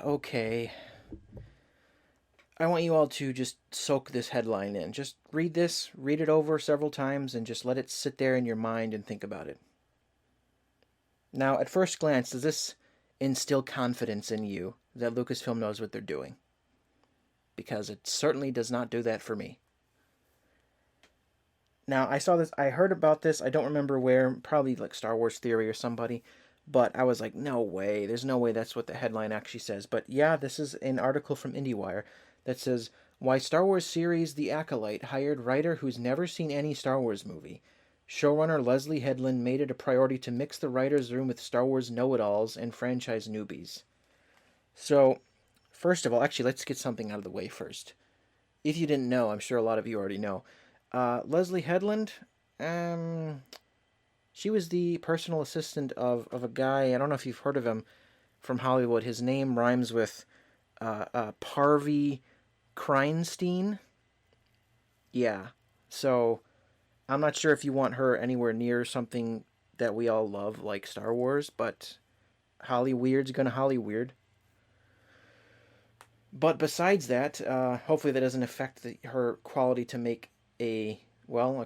Okay. I want you all to just soak this headline in. Just read this, read it over several times, and just let it sit there in your mind and think about it. Now, at first glance, does this instill confidence in you that Lucasfilm knows what they're doing? Because it certainly does not do that for me. Now, I saw this, I heard about this, I don't remember where, probably like Star Wars Theory or somebody, but I was like, no way, there's no way that's what the headline actually says. But yeah, this is an article from IndieWire that says, Why Star Wars series The Acolyte hired writer who's never seen any Star Wars movie. Showrunner Leslie Headland made it a priority to mix the writer's room with Star Wars know-it-alls and franchise newbies. So, first of all, actually, let's get something out of the way first. If you didn't know, I'm sure a lot of you already know. Leslie Headland, um, she was the personal assistant of a guy, I don't know if you've heard of him, from Hollywood. His name rhymes with Parvey Kreinstein. Yeah. So, I'm not sure if you want her anywhere near something that we all love, like Star Wars, but Holly Weird's gonna Holly Weird. But besides that, hopefully that doesn't affect her quality to make a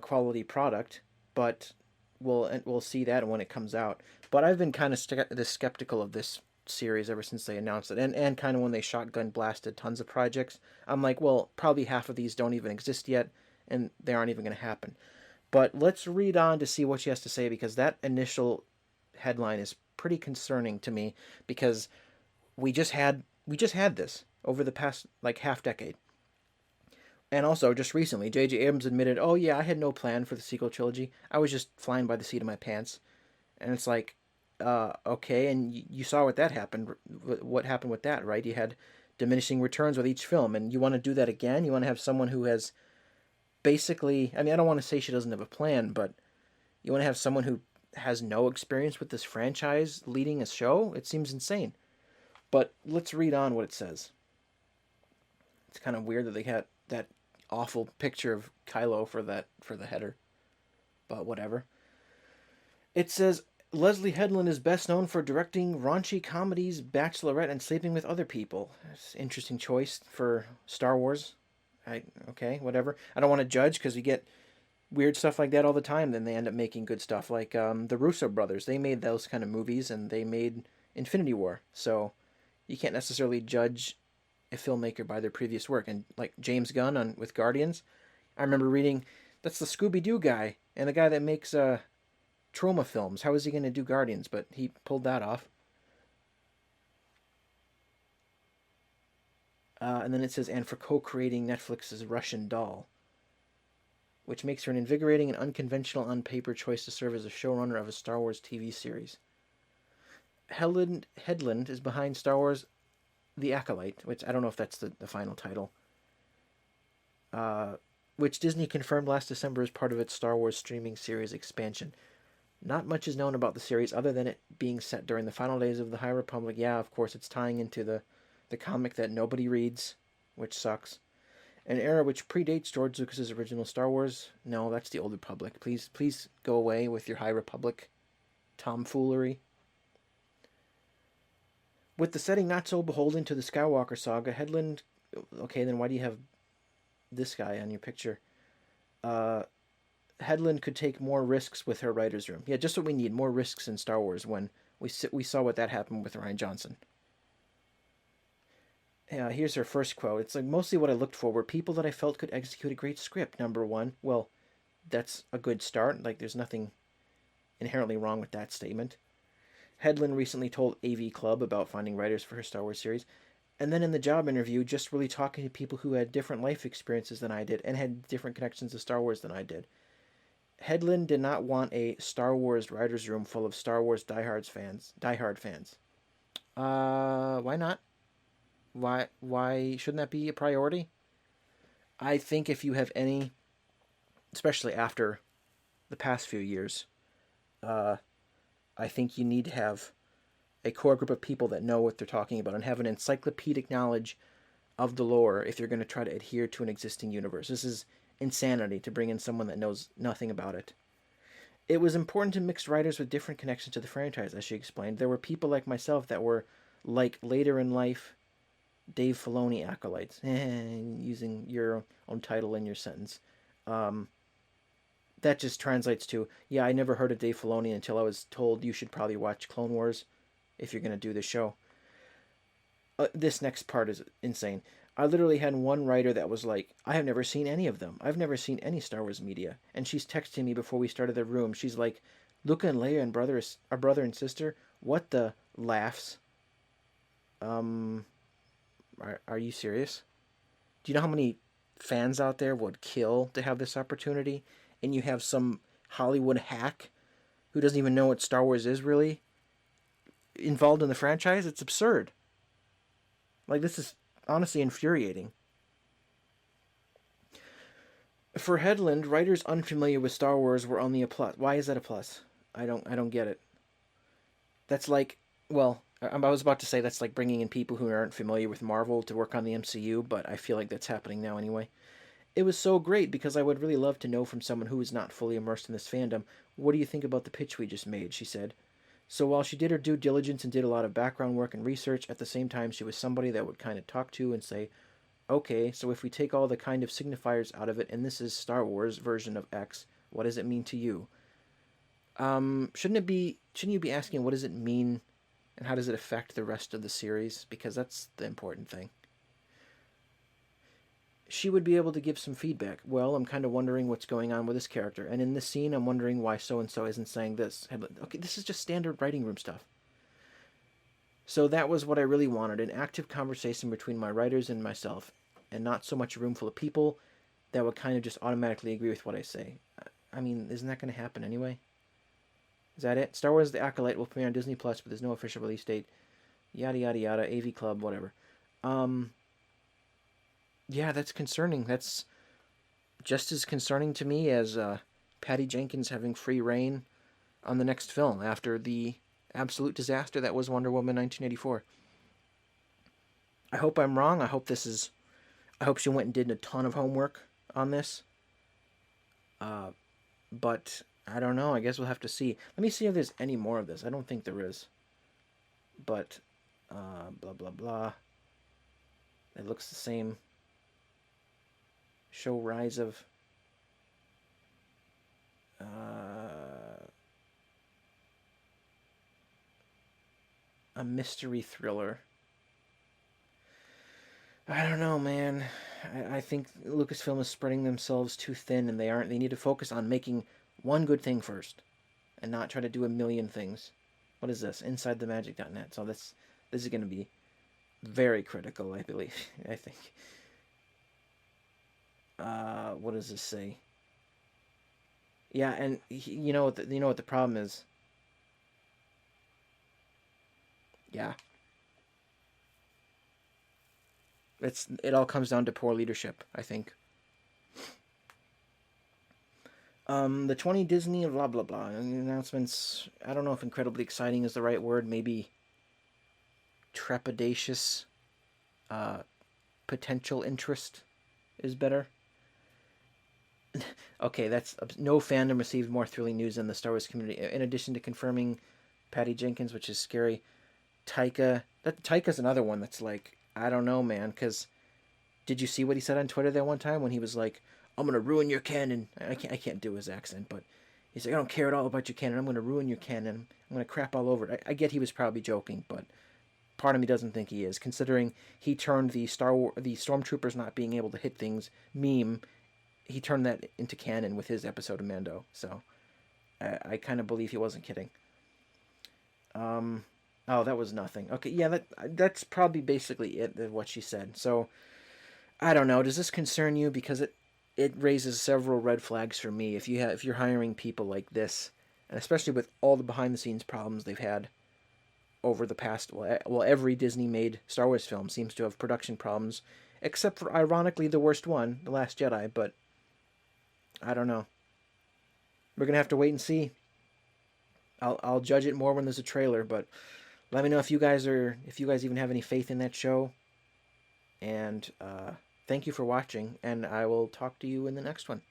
quality product. But we'll see that when it comes out. But I've been kind of skeptical of this series ever since they announced it, and kind of when they shotgun blasted tons of projects. I'm like, well, probably half of these don't even exist yet, and they aren't even going to happen. But let's read on to see what she has to say, because that initial headline is pretty concerning to me, because we just had this over the past like half decade. And also, just recently, J.J. Abrams admitted, "Oh yeah, I had no plan for the sequel trilogy. I was just flying by the seat of my pants." And it's like, okay, and you saw what that happened. What happened with that, right? You had diminishing returns with each film, and you want to do that again. You want to have someone who has basically, I mean, I don't want to say she doesn't have a plan, but you want to have someone who has no experience with this franchise leading a show. It seems insane. But let's read on what it says. It's kind of weird that they had that awful picture of Kylo for the header, but whatever. It says Leslie Headland is best known for directing raunchy comedies, Bachelorette, and Sleeping with Other People. It's an interesting choice for Star Wars. Okay, whatever. I don't want to judge because we get weird stuff like that all the time. Then they end up making good stuff, like the Russo brothers. They made those kind of movies, and they made Infinity War. So you can't necessarily judge a filmmaker by their previous work. And like James Gunn on with Guardians, I remember reading that's the Scooby Doo guy and the guy that makes trauma films. How is he going to do Guardians? But he pulled that off. And then it says, and for co-creating Netflix's Russian Doll, which makes her an invigorating and unconventional on paper choice to serve as a showrunner of a Star Wars TV series. Headland is behind Star Wars The Acolyte, which I don't know if that's the final title, which Disney confirmed last December as part of its Star Wars streaming series expansion. Not much is known about the series other than it being set during the final days of the High Republic. Yeah, of course, it's tying into the comic that nobody reads, which sucks. An era which predates George Lucas's original Star Wars. No, that's the Old Republic. Please go away with your High Republic tomfoolery. With the setting not so beholden to the Skywalker saga, Headland. Okay, then why do you have this guy on your picture? Uh, Headland could take more risks with her writer's room. Yeah, just what we need, more risks in Star Wars when we saw what that happened with Rian Johnson. Here's her first quote. It's like, mostly what I looked for were people that I felt could execute a great script, number one. Well, that's a good start. Like, there's nothing inherently wrong with that statement. Headland recently told AV Club about finding writers for her Star Wars series, and then in the job interview, just really talking to people who had different life experiences than I did and had different connections to Star Wars than I did. Headland did not want a Star Wars writers' room full of Star Wars diehard fans. Why not? Why shouldn't that be a priority? I think if you have any, especially after the past few years, uh, I think you need to have a core group of people that know what they're talking about and have an encyclopedic knowledge of the lore if you're going to try to adhere to an existing universe. This is insanity to bring in someone that knows nothing about it. It was important to mix writers with different connections to the franchise, as she explained. There were people like myself that were like later in life, Dave Filoni acolytes. Using your own title in your sentence. Um, that just translates to, yeah, I never heard of Dave Filoni until I was told you should probably watch Clone Wars if you're going to do the show. This next part is insane. I literally had one writer that was like, I have never seen any of them. I've never seen any Star Wars media. And she's texting me before we started the room. She's like, Luke and Leia and brother and sister. What the laughs? Um, are you serious? Do you know how many fans out there would kill to have this opportunity? And you have some Hollywood hack who doesn't even know what Star Wars is really involved in the franchise? It's absurd. Like, this is honestly infuriating. For Headland, writers unfamiliar with Star Wars were only a plus. Why is that a plus? I don't get it. That's like, well, I was about to say that's like bringing in people who aren't familiar with Marvel to work on the MCU, but I feel like that's happening now anyway. It was so great because I would really love to know from someone who is not fully immersed in this fandom, what do you think about the pitch we just made, she said. So while she did her due diligence and did a lot of background work and research, at the same time she was somebody that would kind of talk to and say, okay, so if we take all the kind of signifiers out of it and this is Star Wars version of X, what does it mean to you? Shouldn't you be asking what does it mean and how does it affect the rest of the series? Because that's the important thing. She would be able to give some feedback. Well, I'm kind of wondering what's going on with this character, and in this scene, I'm wondering why so and so isn't saying this. Okay, this is just standard writing room stuff. So that was what I really wanted, an active conversation between my writers and myself, and not so much a room full of people that would kind of just automatically agree with what I say. I mean, isn't that going to happen anyway? Is that it? Star Wars The Acolyte will premiere on Disney Plus, but there's no official release date. Yada yada yada. AV Club, whatever. Um, yeah, that's concerning. That's just as concerning to me as Patty Jenkins having free reign on the next film after the absolute disaster that was Wonder Woman 1984. I hope I'm wrong. I hope she went and did a ton of homework on this. Uh, but I don't know. I guess we'll have to see. Let me see if there's any more of this. I don't think there is. But blah blah blah. It looks the same. Show rise of a mystery thriller. I don't know, man. I think Lucasfilm is spreading themselves too thin, and they aren't. They need to focus on making one good thing first, and not try to do a million things. What is this? InsideTheMagic.net. So this is going to be very critical, I believe. I think. What does this say? Yeah, and you know what the problem is. Yeah, it all comes down to poor leadership, I think. The 20 Disney blah blah blah announcements. I don't know if incredibly exciting is the right word. Maybe trepidatious. Uh, Potential interest is better. Okay, that's no fandom received more thrilling news than the Star Wars community. In addition to confirming Patty Jenkins, which is scary, Taika's another one that's like, I don't know, man. Because did you see what he said on Twitter that one time when he was like, "I'm gonna ruin your canon." I can't do his accent, but he's like, "I don't care at all about your canon. I'm gonna ruin your canon. I'm gonna crap all over it." I get he was probably joking, but part of me doesn't think he is, considering he turned the stormtroopers not being able to hit things meme. He turned that into canon with his episode of Mando. So I kind of believe he wasn't kidding. Um, oh, that was nothing. Okay, yeah, that's probably basically it. What she said. So I don't know. Does this concern you? Because it raises several red flags for me. If you're hiring people like this, and especially with all the behind the scenes problems they've had over the past, well, every Disney made Star Wars film seems to have production problems, except for ironically the worst one, The Last Jedi. But I don't know. We're gonna have to wait and see. I'll judge it more when there's a trailer, but let me know if you guys even have any faith in that show. And thank you for watching, and I will talk to you in the next one.